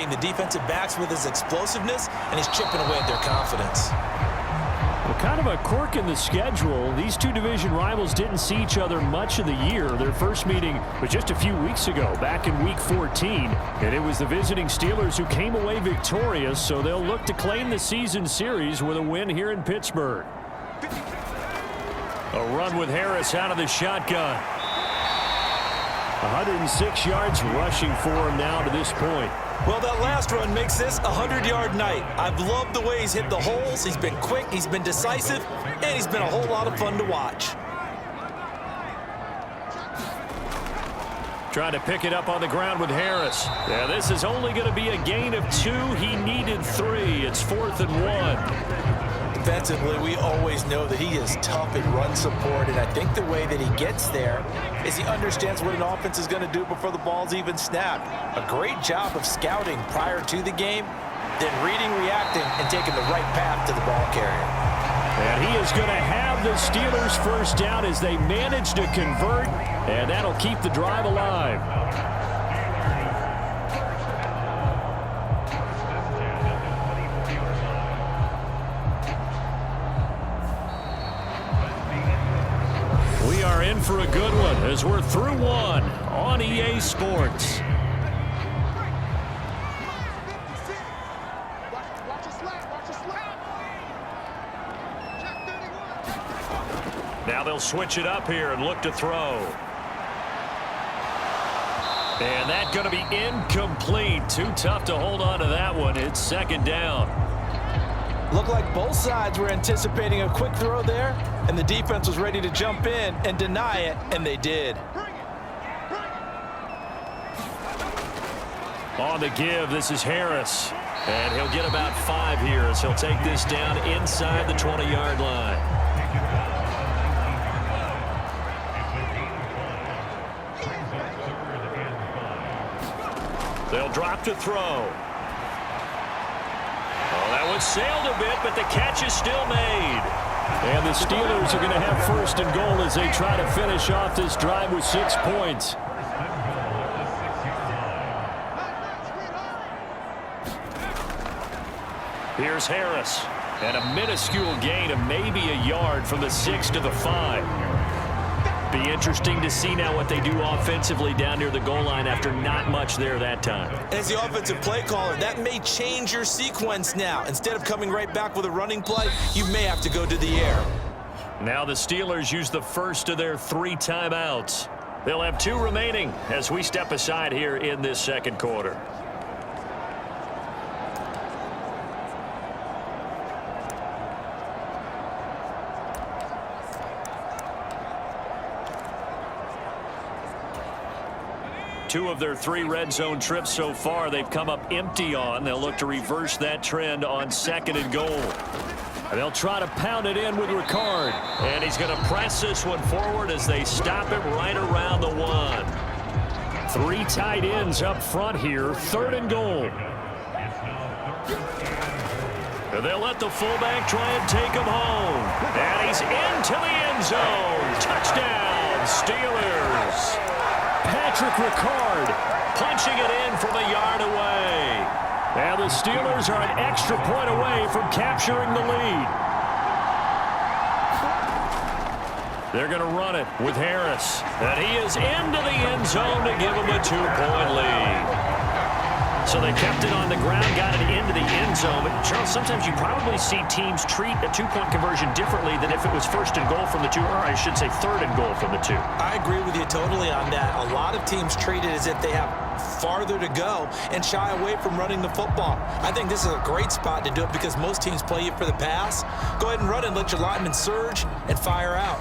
The defensive backs with his explosiveness, and he's chipping away at their confidence. Well, kind of a quirk in the schedule. These two division rivals didn't see each other much of the year. Their first meeting was just a few weeks ago, back in Week 14. And it was the visiting Steelers who came away victorious, so they'll look to claim the season series with a win here in Pittsburgh. A run with Harris out of the shotgun. 106 yards rushing for him now to this point. Well, that last run makes this a 100-yard night. I've loved the way he's hit the holes. He's been quick, he's been decisive, and he's been a whole lot of fun to watch. Trying to pick it up on the ground with Harris. Yeah, this is only going to be a gain of 2. He needed 3. It's 4th and 1. Defensively, we always know that he is tough in run support, and I think the way that he gets there is he understands what an offense is going to do before the ball's even snapped. A great job of scouting prior to the game, then reading, reacting, and taking the right path to the ball carrier. And he is going to have the Steelers first down as they manage to convert, and that'll keep the drive alive. We are in for a good one as we're through one on EA Sports. Now they'll switch it up here and look to throw. And that's going to be incomplete. Too tough to hold on to that one. It's second down. Looked like both sides were anticipating a quick throw there, and the defense was ready to jump in and deny it, and they did. On the give, this is Harris. And he'll get about 5 here as he'll take this down inside the 20-yard line. They'll drop to throw. Oh, that one sailed a bit, but the catch is still made. And the Steelers are going to have 1st and goal as they try to finish off this drive with 6 points. Here's Harris. And a minuscule gain of maybe a yard from the 6 to the 5. Be interesting to see now what they do offensively down near the goal line after not much there that time. As the offensive play caller, that may change your sequence now. Instead of coming right back with a running play, you may have to go to the air. Now the Steelers use the first of their 3 timeouts. They'll have 2 remaining as we step aside here in this second quarter. Two of their 3 red zone trips so far they've come up empty on. They'll look to reverse that trend on 2nd and goal. And they'll try to pound it in with Ricard. And he's going to press this one forward as they stop him right around the 1. 3 tight ends up front here. 3rd and goal. And they'll let the fullback try and take him home. And he's into the end zone. Touchdown, Steelers. Patrick Ricard punching it in from a yard away. And the Steelers are an extra point away from capturing the lead. They're going to run it with Harris. And he is into the end zone to give them a 2-point lead. So they kept it on the ground, got it into the end zone. But, Charles, sometimes you probably see teams treat a 2-point conversion differently than if it was 1st and goal from the 2, or I should say 3rd and goal from the 2. I agree with you totally on that. A lot of teams treat it as if they have farther to go and shy away from running the football. I think this is a great spot to do it because most teams play you for the pass. Go ahead and run and let your linemen surge and fire out.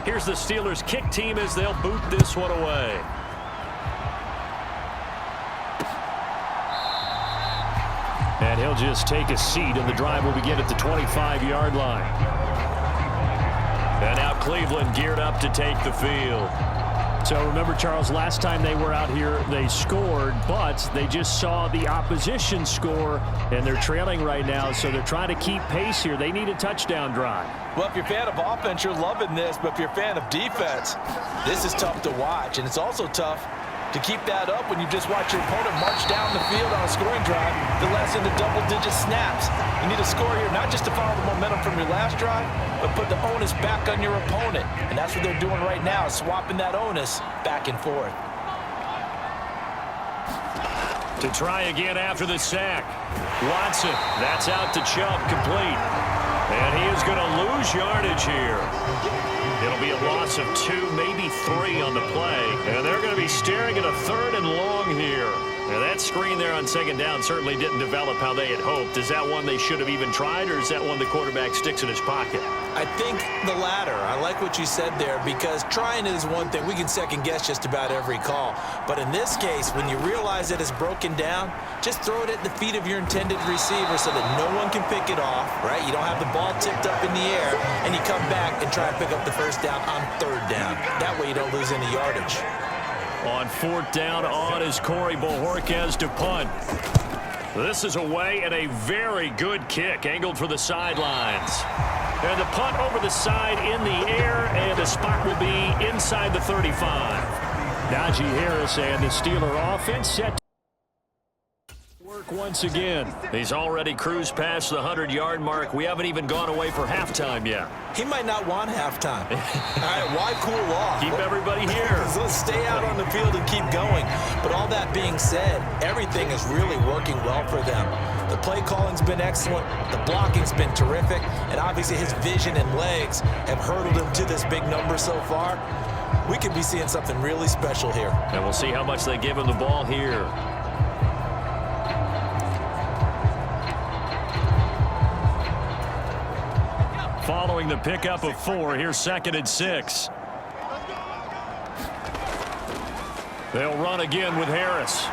Here's the Steelers kick team as they'll boot this one away. And he'll just take a seat, and the drive will begin at the 25-yard line. And now Cleveland geared up to take the field. So remember, Charles, last time they were out here, they scored, but they just saw the opposition score, and they're trailing right now, so they're trying to keep pace here. They need a touchdown drive. Well, if you're a fan of offense, you're loving this, but if you're a fan of defense, this is tough to watch, and it's also tough To keep that up when you just watch your opponent march down the field on a scoring drive that lasts into double-digit snaps. You need a score here not just to follow the momentum from your last drive, but put the onus back on your opponent. And that's what they're doing right now, swapping that onus back and forth. To try again after the sack. Watson, that's out to Chubb, complete. And he is going to lose yardage here. It'll be a loss of 2, maybe 3 on the play. And they're going to be staring at a 3rd and long here. Now that screen there on 2nd down certainly didn't develop how they had hoped. Is that one they should have even tried, or is that one the quarterback sticks in his pocket? I think the latter. I like what you said there, because trying is one thing. We can second guess just about every call. But in this case, when you realize that it's broken down, just throw it at the feet of your intended receiver so that no one can pick it off, right? You don't have the ball tipped up in the air, and you come back and try and pick up the 1st down on 3rd down. That way you don't lose any yardage. On 4th down, on is Corey Bojorquez to punt. This is away, and a very good kick, angled for the sidelines. And the punt over the side in the air, and the spot will be inside the 35. Najee Harris and the Steeler offense set to work once again. He's already cruised past the 100-yard mark. We haven't even gone away for halftime yet. He might not want halftime. All right, why cool off? Keep everybody here. Let's stay out on the field and keep going. But all that being said, everything is really working well for them. The play calling's been excellent. The blocking's been terrific. And obviously his vision and legs have hurdled him to this big number so far. We could be seeing something really special here. And we'll see how much they give him the ball here. Following the pickup of 4, here's 2nd and 6. They'll run again with Harris.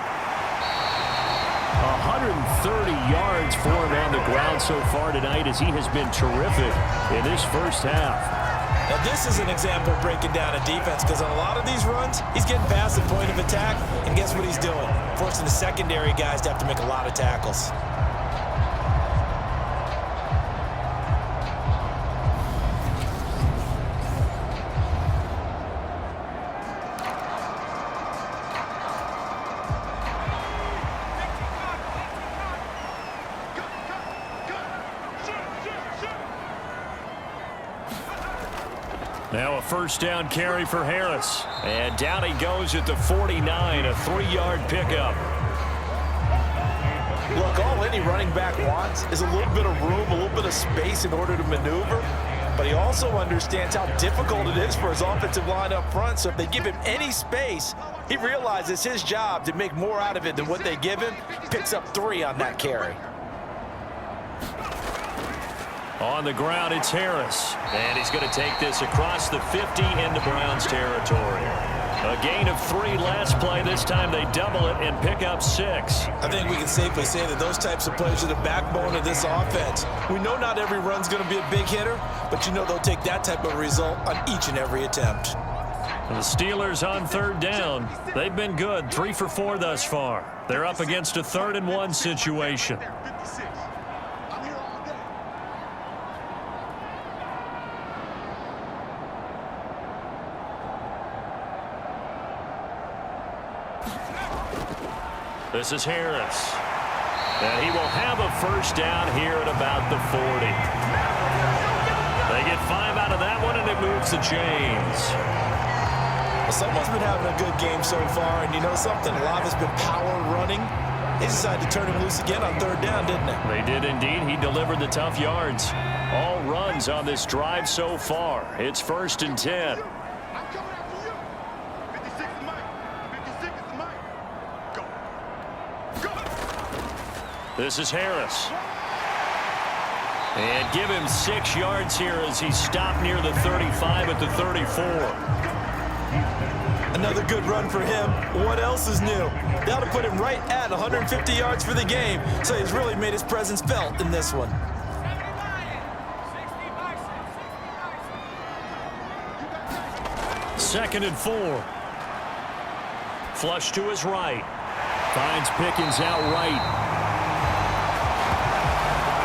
130 yards for him on the ground so far tonight, as he has been terrific in this 1st half. Now this is an example of breaking down a defense, because on a lot of these runs, he's getting past the point of attack, and guess what he's doing? Forcing the secondary guys to have to make a lot of tackles. Now a 1st down carry for Harris. And down he goes at the 49, a 3-yard pickup. Look, all any running back wants is a little bit of room, a little bit of space in order to maneuver. But he also understands how difficult it is for his offensive line up front. So if they give him any space, he realizes his job to make more out of it than what they give him. Picks up 3 on that carry. On the ground, it's Harris. And he's going to take this across the 50 into Browns territory. A gain of 3 last play. This time they double it and pick up 6. I think we can safely say that those types of plays are the backbone of this offense. We know not every run's going to be a big hitter, but you know they'll take that type of result on each and every attempt. The Steelers on 3rd down. They've been good, 3 for 4 thus far. They're up against a 3rd and 1 situation. This is Harris. And he will have a 1st down here at about the 40. They get 5 out of that one, and it moves the chains. Well, someone's been having a good game so far, and you know something? A lot of it's been power running. They decided to turn him loose again on 3rd down, didn't they? They did indeed. He delivered the tough yards. All runs on this drive so far. It's 1st and 10. This is Harris. And give him 6 yards here as he stopped near the 35 at the 34. Another good run for him. What else is new? That'll put him right at 150 yards for the game. So he's really made his presence felt in this one. Second and 4. Flush to his right. Finds Pickens out right.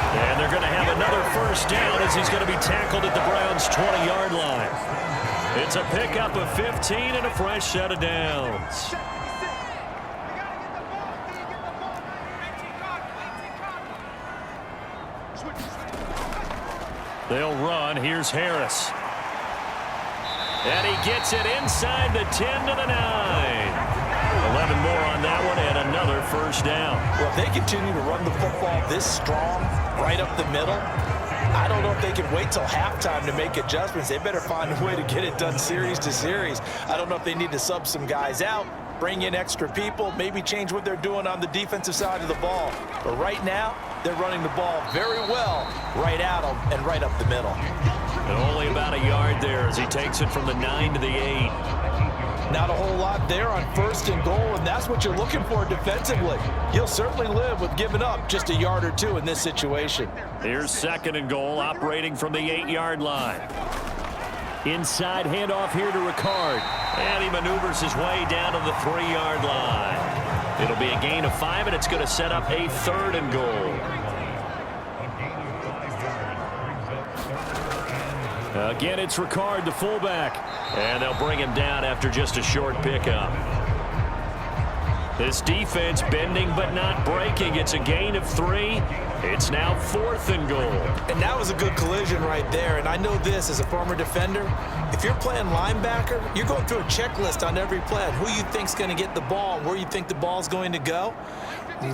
And they're going to have another 1st down as he's going to be tackled at the Browns' 20-yard line. It's a pickup of 15 and a fresh set of downs. They'll run. Here's Harris. And he gets it inside the 10 to the 9. 11 more on that one and another first down. Well, if they continue to run the football this strong right up the middle, I don't know if they can wait till halftime to make adjustments. They better find a way to get it done series to series. I don't know if they need to sub some guys out, bring in extra people, maybe change what they're doing on the defensive side of the ball. But right now, they're running the ball very well right at them and right up the middle. And only about a yard there as he takes it from the 9 to the 8. Not a whole lot there on 1st and goal, and that's what you're looking for defensively. You'll certainly live with giving up just a yard or two in this situation. Here's 2nd and goal, operating from the 8-yard line. Inside handoff here to Ricard. And he maneuvers his way down to the 3-yard line. It'll be a gain of 5, and it's going to set up a 3rd and goal. Again, it's Ricard, the fullback. And they'll bring him down after just a short pickup. This defense bending but not breaking. It's a gain of 3. It's now 4th and goal. And that was a good collision right there. And I know this as a former defender. If you're playing linebacker, you're going through a checklist on every play on who you think's going to get the ball, where you think the ball's going to go.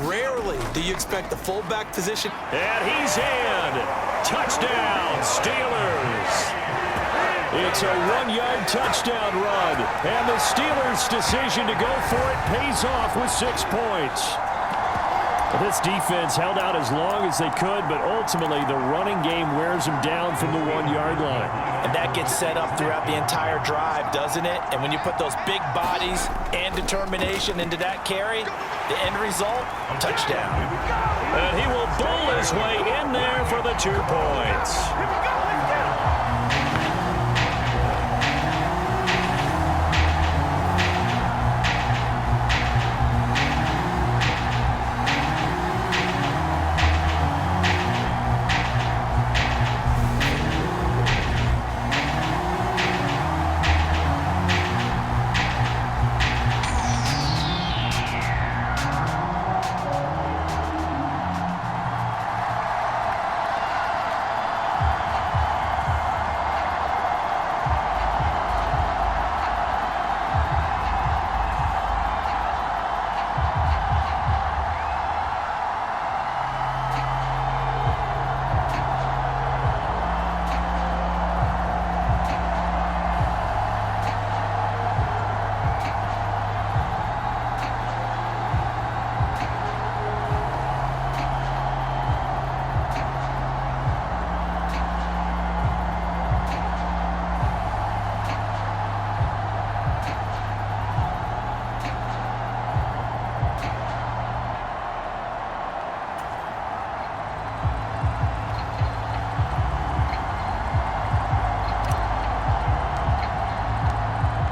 Rarely do you expect the fullback position. And he's in. Touchdown, Steelers. It's a 1-yard touchdown run. And the Steelers' decision to go for it pays off with 6 points. This defense held out as long as they could, but ultimately the running game wears them down from the 1-yard line. And that gets set up throughout the entire drive, doesn't it? And when you put those big bodies and determination into that carry, the end result, touchdown. And he will bull his way in there for the 2 points.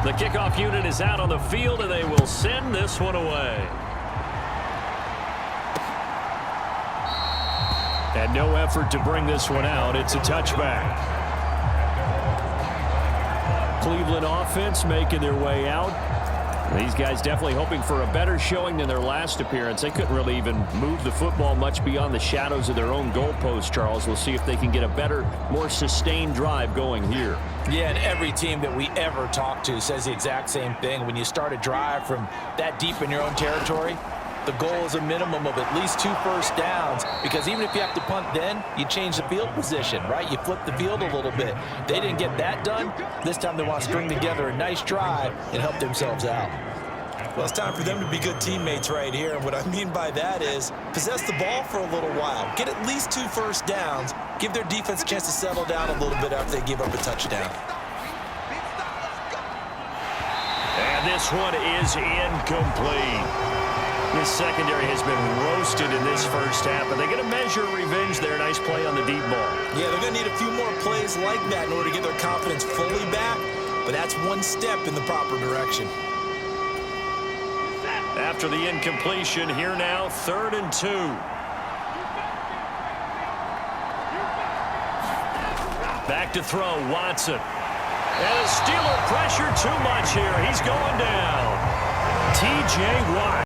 The kickoff unit is out on the field, and they will send this one away. And no effort to bring this one out. It's a touchback. Cleveland offense making their way out. These guys definitely hoping for a better showing than their last appearance. They couldn't really even move the football much beyond the shadows of their own goalpost, Charles. We'll see if they can get a better, more sustained drive going here. Yeah, and every team that we ever talk to says the exact same thing. When you start a drive from that deep in your own territory, the goal is a minimum of at least 2 first downs, because even if you have to punt then, you change the field position, right? You flip the field a little bit. They didn't get that done. This time they want to string together a nice drive and help themselves out. Well, it's time for them to be good teammates right here. And what I mean by that is possess the ball for a little while. Get at least 2 first downs. Give their defense a chance to settle down a little bit after they give up a touchdown. And this one is incomplete. This secondary has been roasted in this first half, but they're going to measure revenge there. Nice play on the deep ball. Yeah, they're going to need a few more plays like that in order to get their confidence fully back, but that's one step in the proper direction. After the incompletion, here now, 3rd and 2. Back to throw, Watson. And a Steeler pressure too much here. He's going down. T.J. Watt.